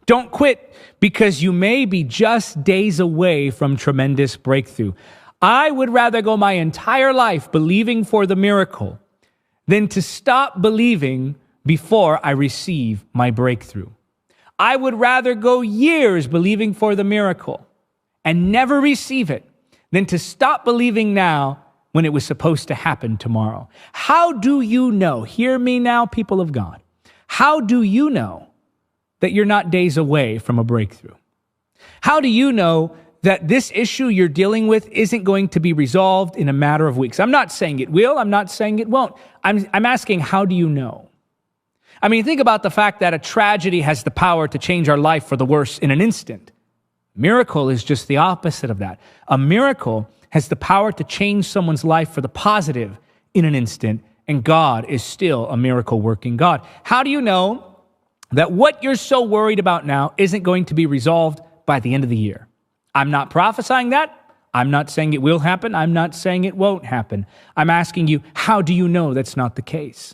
Don't quit, because you may be just days away from tremendous breakthrough. I would rather go my entire life believing for the miracle than to stop believing before I receive my breakthrough. I would rather go years believing for the miracle and never receive it than to stop believing now when it was supposed to happen tomorrow. How do you know? Hear me now, people of God. How do you know that you're not days away from a breakthrough? How do you know that this issue you're dealing with isn't going to be resolved in a matter of weeks? I'm not saying it will. I'm not saying it won't. I'm asking, how do you know? I mean, think about the fact that a tragedy has the power to change our life for the worse in an instant. Miracle is just the opposite of that. A miracle has the power to change someone's life for the positive in an instant, and God is still a miracle-working God. How do you know that what you're so worried about now isn't going to be resolved by the end of the year? I'm not prophesying that. I'm not saying it will happen. I'm not saying it won't happen. I'm asking you, how do you know that's not the case?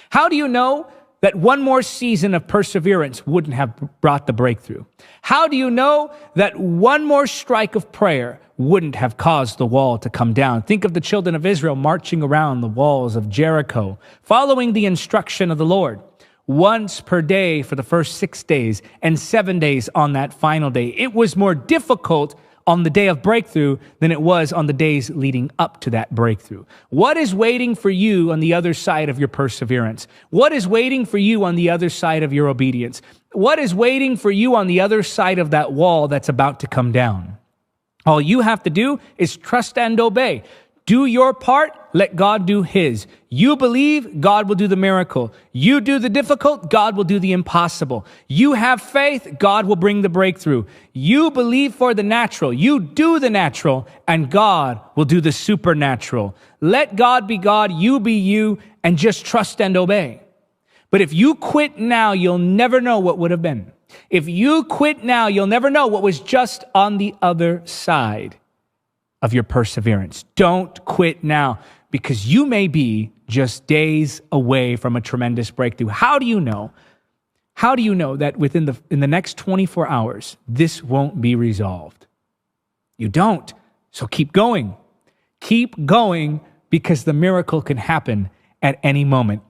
How do you know that one more season of perseverance wouldn't have brought the breakthrough? How do you know that one more strike of prayer wouldn't have caused the wall to come down? Think of the children of Israel marching around the walls of Jericho, following the instruction of the Lord. Once per day for the first 6 days and 7 days on that final day. It was more difficult on the day of breakthrough than it was on the days leading up to that breakthrough. What is waiting for you on the other side of your perseverance? What is waiting for you on the other side of your obedience? What is waiting for you on the other side of that wall that's about to come down? All you have to do is trust and obey. Do your part, let God do his. You believe, God will do the miracle. You do the difficult, God will do the impossible. You have faith, God will bring the breakthrough. You believe for the natural. You do the natural, and God will do the supernatural. Let God be God, you be you, and just trust and obey. But if you quit now, you'll never know what would have been. If you quit now, you'll never know what was just on the other side of your perseverance. Don't quit now, because you may be just days away from a tremendous breakthrough. How do you know? How do you know that in the next 24 hours, this won't be resolved? You don't. So keep going. Keep going, because the miracle can happen at any moment.